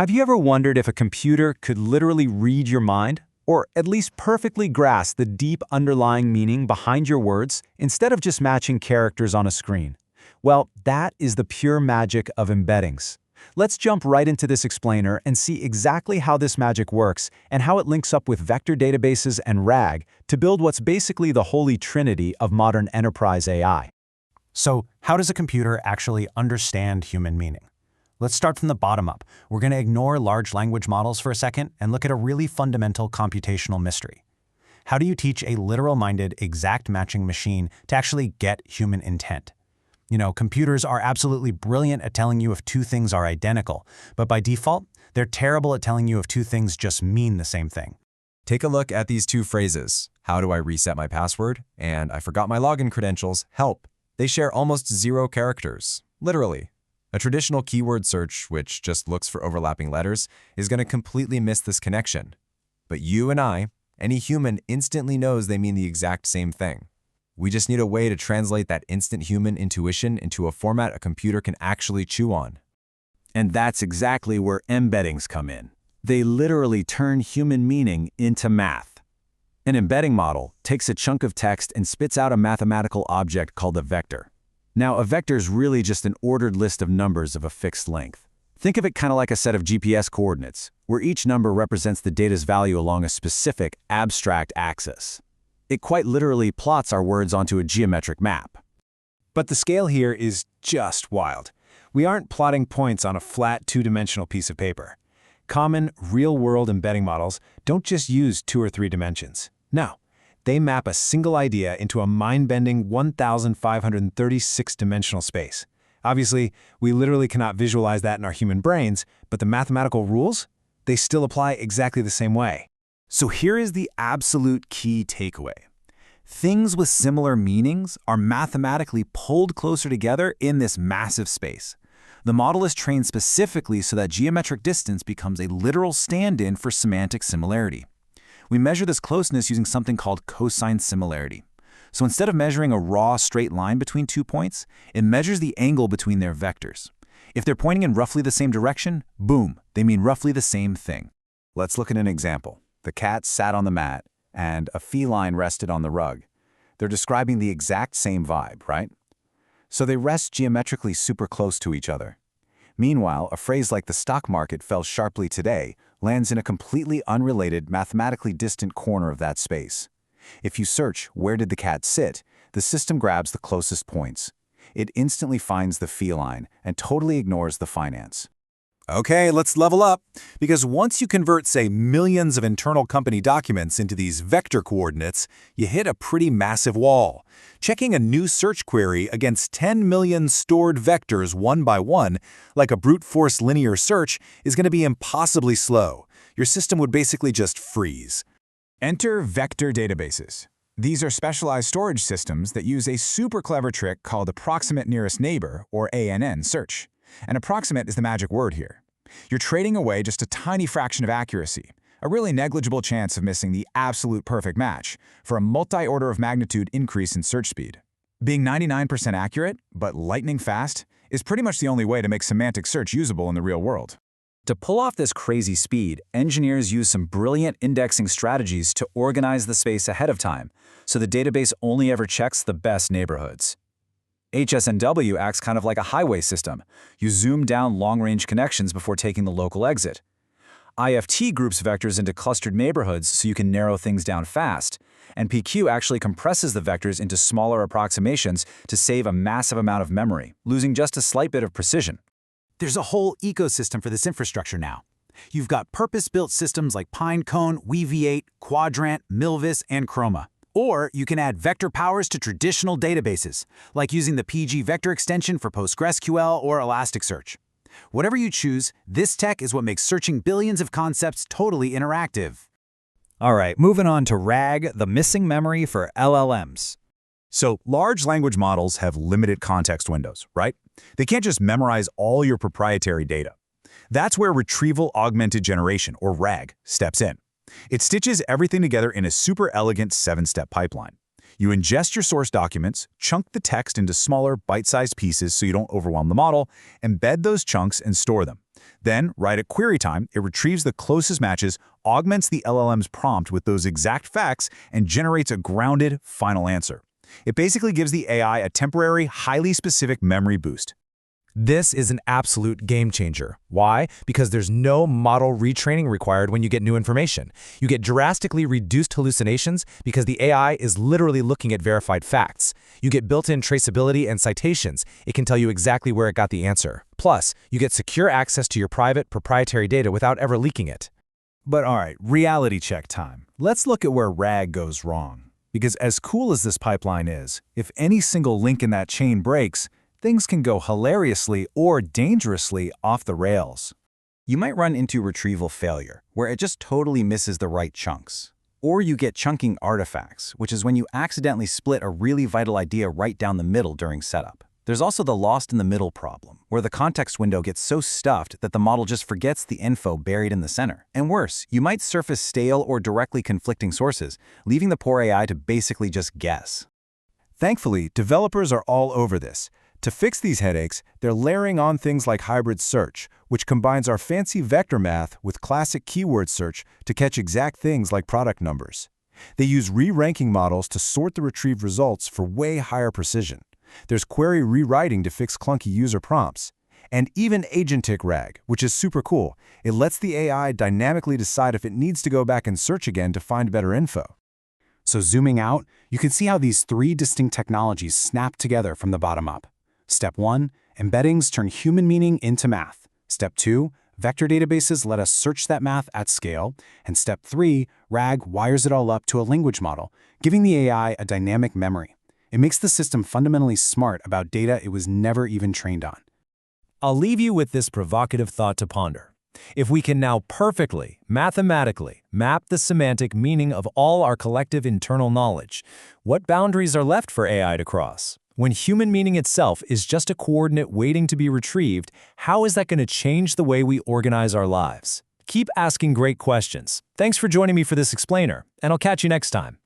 Have you ever wondered if a computer could literally read your mind, or at least perfectly grasp the deep underlying meaning behind your words instead of just matching characters on a screen? Well, that is the pure magic of embeddings. Let's jump right into this explainer and see exactly how this magic works and how it links up with vector databases and RAG to build what's basically the holy trinity of modern enterprise AI. So, how does a computer actually understand human meaning? Let's start from the bottom up. We're going to ignore large language models for a second and look at a really fundamental computational mystery. How do you teach a literal-minded, exact matching machine to actually get human intent? Computers are absolutely brilliant at telling you if two things are identical, but by default, they're terrible at telling you if two things just mean the same thing. Take a look at these two phrases. How do I reset my password? And I forgot my login credentials. Help. They share almost 0 characters, literally. A traditional keyword search, which just looks for overlapping letters, is going to completely miss this connection. But you and I, any human, instantly knows they mean the exact same thing. We just need a way to translate that instant human intuition into a format a computer can actually chew on. And that's exactly where embeddings come in. They literally turn human meaning into math. An embedding model takes a chunk of text and spits out a mathematical object called a vector. Now, a vector is really just an ordered list of numbers of a fixed length. Think of it kind of like a set of GPS coordinates, where each number represents the data's value along a specific, abstract axis. It quite literally plots our words onto a geometric map. But the scale here is just wild. We aren't plotting points on a flat, two-dimensional piece of paper. Common, real-world embedding models don't just use 2 or 3 dimensions. No. They map a single idea into a mind-bending 1,536-dimensional space. Obviously, we literally cannot visualize that in our human brains, but the mathematical rules, they still apply exactly the same way. So here is the absolute key takeaway. Things with similar meanings are mathematically pulled closer together in this massive space. The model is trained specifically so that geometric distance becomes a literal stand-in for semantic similarity. We measure this closeness using something called cosine similarity. So instead of measuring a raw straight line between 2 points, it measures the angle between their vectors. If they're pointing in roughly the same direction, boom, they mean roughly the same thing. Let's look at an example. The cat sat on the mat, and a feline rested on the rug. They're describing the exact same vibe, right? So they rest geometrically super close to each other. Meanwhile, a phrase like the stock market fell sharply today lands in a completely unrelated, mathematically distant corner of that space. If you search, where did the cat sit, the system grabs the closest points. It instantly finds the feline and totally ignores the finance. Okay, let's level up, because once you convert, say, millions of internal company documents into these vector coordinates, you hit a pretty massive wall. Checking a new search query against 10 million stored vectors one by one, like a brute force linear search, is going to be impossibly slow. Your system would basically just freeze. Enter vector databases. These are specialized storage systems that use a super clever trick called approximate nearest neighbor, or ANN search. And approximate is the magic word here. You're trading away just a tiny fraction of accuracy, a really negligible chance of missing the absolute perfect match, for a multi-order of magnitude increase in search speed. Being 99% accurate, but lightning fast, is pretty much the only way to make semantic search usable in the real world. To pull off this crazy speed, engineers use some brilliant indexing strategies to organize the space ahead of time, so the database only ever checks the best neighborhoods. HSNW acts kind of like a highway system. You zoom down long-range connections before taking the local exit. IFT groups vectors into clustered neighborhoods so you can narrow things down fast. And PQ actually compresses the vectors into smaller approximations to save a massive amount of memory, losing just a slight bit of precision. There's a whole ecosystem for this infrastructure now. You've got purpose-built systems like Pinecone, Weaviate, Quadrant, Milvus, and Chroma. Or you can add vector powers to traditional databases, like using the PG vector extension for PostgreSQL or Elasticsearch. Whatever you choose, this tech is what makes searching billions of concepts totally interactive. All right, moving on to RAG, the missing memory for LLMs. So large language models have limited context windows, right? They can't just memorize all your proprietary data. That's where Retrieval-Augmented Generation, or RAG, steps in. It stitches everything together in a super elegant 7-step pipeline. You ingest your source documents, chunk the text into smaller, bite-sized pieces so you don't overwhelm the model, embed those chunks and store them. Then, right at query time, it retrieves the closest matches, augments the LLM's prompt with those exact facts, and generates a grounded, final answer. It basically gives the AI a temporary, highly specific memory boost. This is an absolute game changer. Why? Because there's no model retraining required when you get new information. You get drastically reduced hallucinations because the AI is literally looking at verified facts. You get built-in traceability and citations. It can tell you exactly where it got the answer. Plus, you get secure access to your private, proprietary data without ever leaking it. But alright, reality check time. Let's look at where RAG goes wrong. Because as cool as this pipeline is, if any single link in that chain breaks, things can go hilariously or dangerously off the rails. You might run into retrieval failure, where it just totally misses the right chunks. Or you get chunking artifacts, which is when you accidentally split a really vital idea right down the middle during setup. There's also the lost in the middle problem, where the context window gets so stuffed that the model just forgets the info buried in the center. And worse, you might surface stale or directly conflicting sources, leaving the poor AI to basically just guess. Thankfully, developers are all over this. To fix these headaches, they're layering on things like hybrid search, which combines our fancy vector math with classic keyword search to catch exact things like product numbers. They use re-ranking models to sort the retrieved results for way higher precision. There's query rewriting to fix clunky user prompts. And even agentic RAG, which is super cool. It lets the AI dynamically decide if it needs to go back and search again to find better info. So zooming out, you can see how these three distinct technologies snap together from the bottom up. Step 1, embeddings turn human meaning into math. Step 2, vector databases let us search that math at scale. And step 3, RAG wires it all up to a language model, giving the AI a dynamic memory. It makes the system fundamentally smart about data it was never even trained on. I'll leave you with this provocative thought to ponder. If we can now perfectly, mathematically, map the semantic meaning of all our collective internal knowledge, what boundaries are left for AI to cross? When human meaning itself is just a coordinate waiting to be retrieved, how is that going to change the way we organize our lives? Keep asking great questions. Thanks for joining me for this explainer, and I'll catch you next time.